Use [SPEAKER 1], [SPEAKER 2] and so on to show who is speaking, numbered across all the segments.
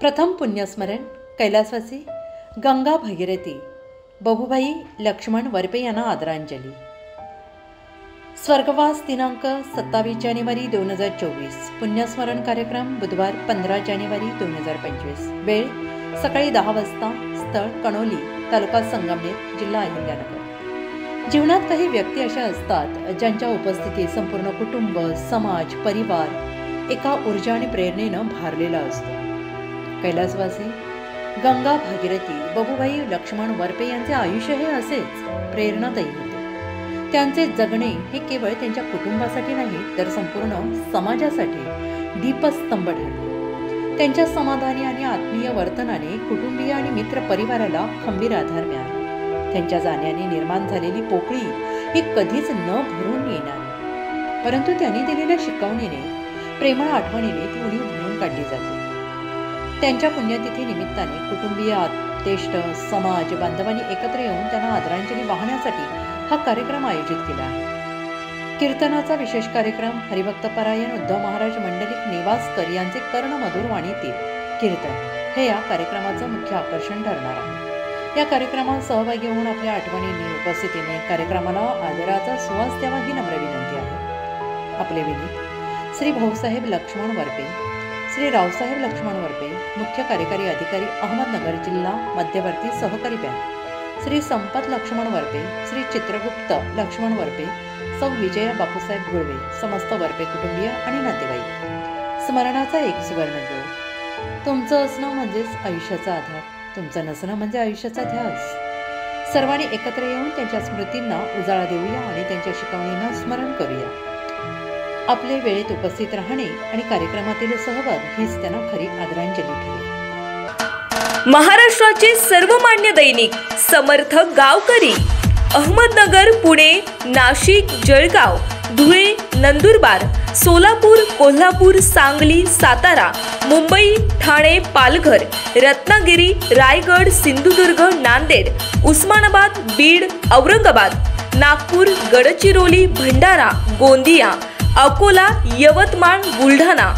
[SPEAKER 1] प्रथम पुण्यस्मरण कैलासवासी गंगा भागीरथी बबूभाई लक्ष्मण वरपे यांना आदरांजली। स्वर्गवास दिनांक 27 जानेवारी 2024। पुण्यस्मरण कार्यक्रम बुधवार 15 जानेवारी 2025। वेळ सकाळी 10 वाजता। स्थळ कणोली, तालुका संगमनेर, जिल्हा अहिल्यानगर। जीवनात काही व्यक्ती अशा असतात ज्यांच्या उपस्थितीत संपूर्ण कुटुंब, समाज, परिवार एका ऊर्जा आणि प्रेरणेनं भारलेला असतो। कैलासवासी गंगा भागीरथी बबूभाई लक्ष्मण वरपे यांचे आयुष्य हे असेच प्रेरणादायी होते। त्यांचे जगणे हे केवळ त्यांच्या कुटुंबासाठी नाही तर संपूर्ण समाजासाठी दीपस्तंभ ठरले। त्यांच्या समाधानी आणि आत्मीय वर्तनाने कुटुंबीय आणि मित्र परिवाराला खंबीर आधार मिळाला। त्यांच्या जाण्याने निर्माण झालेली पोकळी ही कधीच न भरून येणार, परंतु त्यांनी दिलेल्या शिकवणीने, प्रेमळ आठवणीने ती उणीव भरून काढली जाते। त्यांच्या पुण्यतिथी निमित्ताने कुटुंबीय, आप्तेष्ट, समाज बांधवांनी एकत्र येऊन त्यांना आदरांजली वाहण्यासाठी हा कार्यक्रम आयोजित केला आहे। कीर्तनाचा विशेष कार्यक्रम हरिभक्तपरायण उद्धव महाराज मंडलिक निवासकर यांचे कर्णमधुर वाणीतील कीर्तन हे या कार्यक्रमाचं मुख्य आकर्षण ठरणार आहे। या कार्यक्रमात सहभागी होऊन आपल्या आठवणींनी, उपस्थितीने कार्यक्रमाला आदराचा सुवास द्यावा ही नम्र विनंती आहे। आपले विनीत श्री भाऊसाहेब लक्ष्मण वरपे, श्री रावसाहेब लक्ष्मण वरपे, मुख्य कार्यकारी अधिकारी, अहमदनगर जिल्हा मध्यवर्ती सहकारी बँक, श्री संपत लक्ष्मण वरपे, श्री चित्रगुप्त लक्ष्मण वरपे, सौ विजया बापूसाहेब गुळवे, समस्त वरपे कुटुंबीय आणि नातेवाईक। स्मरणाचा एक सुवर्णयोग। तुमचं असणं म्हणजेच आयुष्याचा आधार, तुमचं नसणं म्हणजे आयुष्याचा ध्यास। सर्वांनी एकत्र येऊन त्यांच्या स्मृतींना उजाळा देऊया आणि त्यांच्या शिकवणींना स्मरण करूया। आपले वेळेत उपस्थित राहणे आणि कार्यक्रमातील सहभाग हीच त्यांना खरी आदरांजली ठरेल।
[SPEAKER 2] महाराष्ट्राचे सर्वमान्य दैनिक समर्थ गावकरी अहमदनगर, पुणे, नाशिक, जळगाव, धुळे, नंदुरबार, सोलापूर, कोल्हापूर, सांगली, सातारा, मुंबई, ठाणे, पालघर, रत्नागिरी, रायगड, सिंधुदुर्ग, नांदेड, उस्मानाबाद, बीड, औरंगाबाद, नागपूर, गडचिरोली, भंडारा, गोंदिया, अकोला, यवतमाळ, बुलढाणा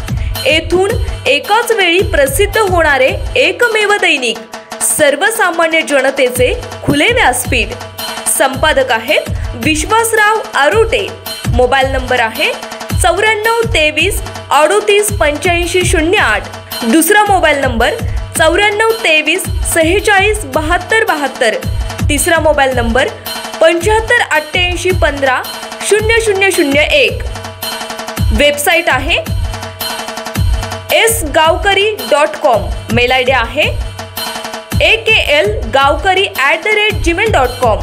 [SPEAKER 2] येथून एकाच वेळी प्रसिद्ध होणारे एकमेव दैनिक, सर्वसामान्य जनतेचे खुले व्यासपीठ। संपादक आहेत विश्वासराव आरोटे। मोबाईल नंबर आहे 94 23 38 85 08। दुसरा मोबाईल नंबर 94 23 46 72 72। तिसरा मोबाईल नंबर 75 88 15 0001। वेबसाईट आहे sgavkari.com। मेल आयडी आहे aklgavkari@gmail.com।